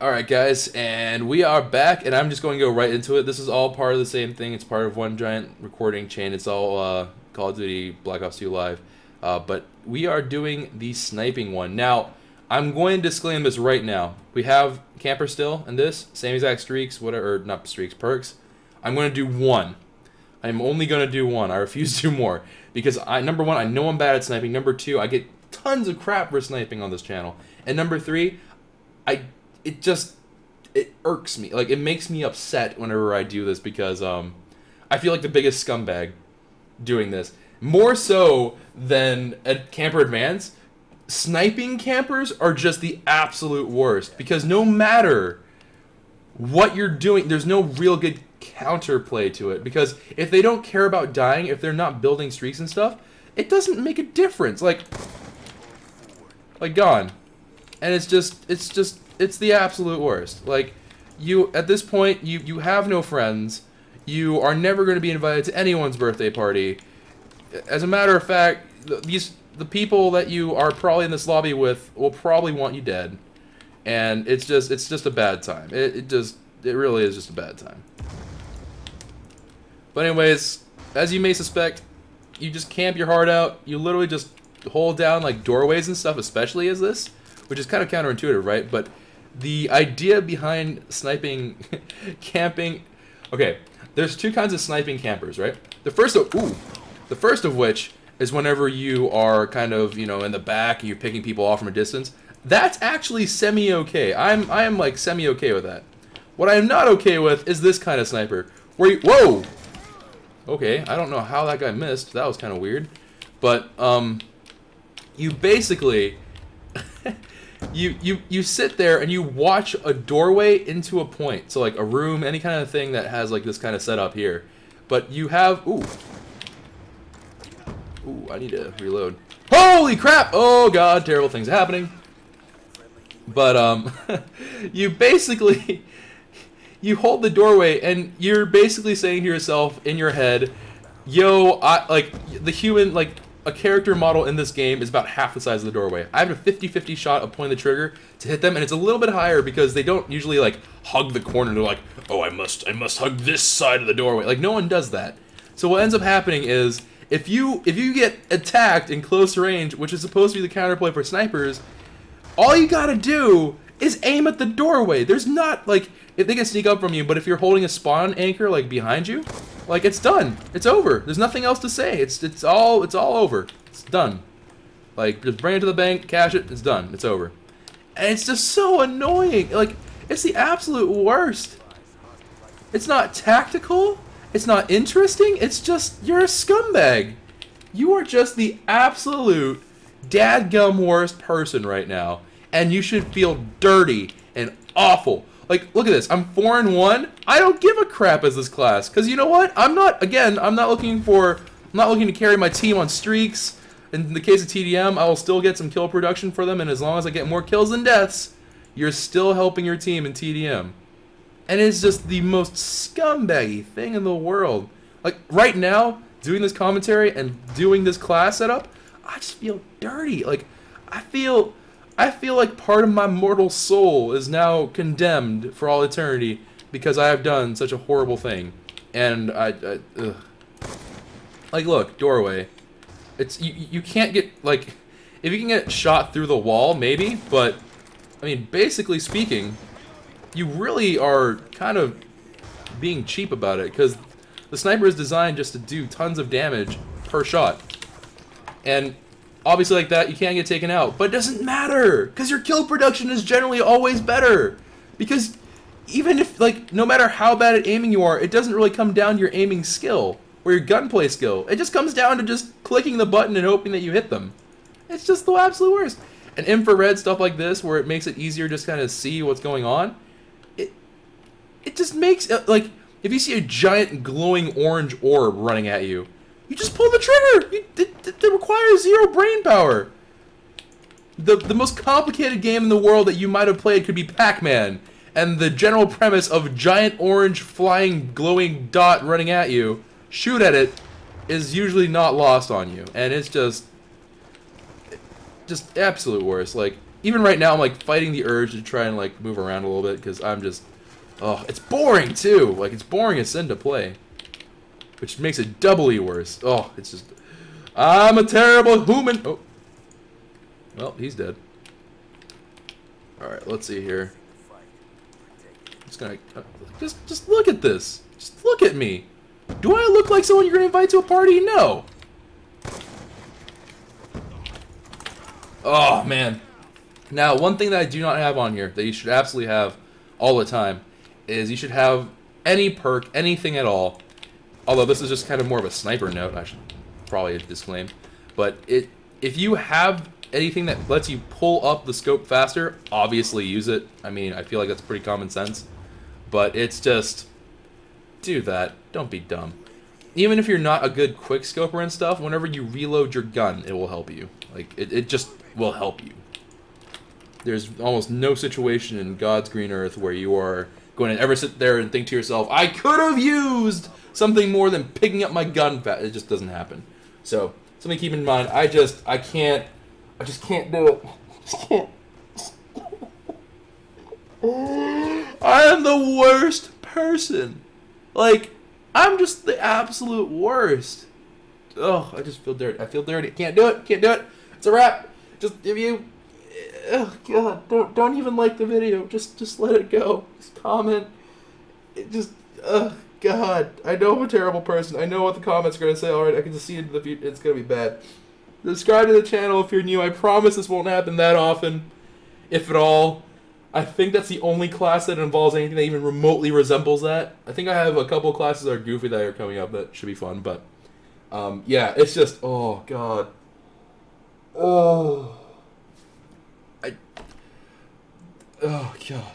Alright guys, and we are back, and I'm just going to go right into it. This is all part of the same thing. It's part of one giant recording chain. It's all Call of Duty Black Ops 2 Live. But we are doing the sniping one. Now, I'm going to disclaim this right now. We have camper still in this, same exact streaks, whatever, or not streaks, perks. I'm going to do one. I'm only going to do one. I refuse to do more. Because, number one, I know I'm bad at sniping. Number two, I get tons of crap for sniping on this channel. And number three, it irks me. Like, it makes me upset whenever I do this because I feel like the biggest scumbag doing this. More so than at Camper Advance, sniping campers are just the absolute worst because no matter what you're doing, there's no real good counterplay to it because if they don't care about dying, if they're not building streaks and stuff, it doesn't make a difference. Like gone. And it's the absolute worst. Like, at this point, you have no friends. You are never going to be invited to anyone's birthday party. As a matter of fact, the people that you are probably in this lobby with will probably want you dead. And it's just a bad time. It really is just a bad time. But anyways, as you may suspect, you just camp your heart out. You literally just hold down like doorways and stuff, especially as this, which is kind of counterintuitive, right? But the idea behind sniping camping, okay, there's two kinds of sniping campers, right? The first of which is whenever you are kind of, you know, in the back and you're picking people off from a distance. That's actually semi-okay. I am like semi-okay with that. What I am not okay with is this kind of sniper where you, whoa! Okay, I don't know how that guy missed. That was kind of weird. But you basically you sit there and you watch a doorway into a point. So like a room, any kind of thing that has like this kind of setup here. But you have ooh, I need to reload. Holy crap! Oh god, terrible things are happening. But you basically you hold the doorway and you're basically saying to yourself in your head, yo, like the human, like a character model in this game is about half the size of the doorway. I have a 50-50 shot of pointing the trigger to hit them, and it's a little bit higher because they don't usually like hug the corner. They're like, oh, I must hug this side of the doorway. Like no one does that. So what ends up happening is if you get attacked in close range, which is supposed to be the counterplay for snipers, all you gotta do is aim at the doorway. There's not like if they can sneak up from you, but if you're holding a spawn anchor like behind you, like it's done. It's over. There's nothing else to say. It's all over. It's done. Like just bring it to the bank, cash it. It's done. It's over. And it's just so annoying. Like it's the absolute worst. It's not tactical. It's not interesting. It's just you're a scumbag. You are just the absolute dadgum worst person right now, and you should feel dirty and awful. Like, look at this. I'm 4-1. I don't give a crap as this class, because you know what? I'm not looking to carry my team on streaks. In the case of TDM, I will still get some kill production for them, and as long as I get more kills than deaths, you're still helping your team in TDM. And it's just the most scumbaggy thing in the world. Like, right now, doing this commentary and doing this class setup, I just feel dirty. Like, I feel like part of my mortal soul is now condemned for all eternity because I have done such a horrible thing. And ugh. Like, look, doorway. It's you can't get like, if you can get shot through the wall, maybe. But I mean, basically speaking, you really are kind of being cheap about it because the sniper is designed just to do tons of damage per shot. And obviously like that, you can't get taken out. But it doesn't matter, because your kill production is generally always better. Because even if, like, no matter how bad at aiming you are, it doesn't really come down to your aiming skill or your gunplay skill. It just comes down to just clicking the button and hoping that you hit them. It's just the absolute worst. And infrared stuff like this, where it makes it easier to just kind of see what's going on, it just makes, like, if you see a giant glowing orange orb running at you, you just pull the trigger. It requires zero brain power. The most complicated game in the world that you might have played could be Pac-Man, and the general premise of giant orange flying glowing dot running at you, shoot at it, is usually not lost on you. And it's just absolute worst. Like, even right now, I'm like fighting the urge to try and like move around a little bit because I'm just, oh, it's boring too. Like it's boring as sin to play, which makes it doubly worse. Oh, it's just, I'm a terrible human. Oh, well, he's dead. All right, let's see here. Just gonna, just look at this. Just look at me. Do I look like someone you're gonna invite to a party? No. Oh man. Now, one thing that I do not have on here that you should absolutely have all the time is you should have any perk, anything at all. Although this is just kind of more of a sniper note, I should probably disclaim. But if you have anything that lets you pull up the scope faster, obviously use it. I mean, I feel like that's pretty common sense. But it's just, do that. Don't be dumb. Even if you're not a good quick scoper and stuff, whenever you reload your gun, it will help you. Like, it just will help you. There's almost no situation in God's green earth where you are going to ever sit there and think to yourself, I could have used something more than picking up my gun fast. It just doesn't happen. So, something to keep in mind. I just can't do it. I am the worst person. Like, I'm just the absolute worst. Oh, I just feel dirty. I feel dirty. Can't do it. Can't do it. It's a wrap. Just if you, oh god, don't even like the video. Just let it go. Just comment. It just, oh god. I know I'm a terrible person. I know what the comments are gonna say. All right, I can just see into the future. It's gonna be bad. Subscribe to the channel if you're new. I promise this won't happen that often, if at all. I think that's the only class that involves anything that even remotely resembles that. I think I have a couple classes that are goofy that are coming up that should be fun, but yeah, it's just, oh god. Oh god.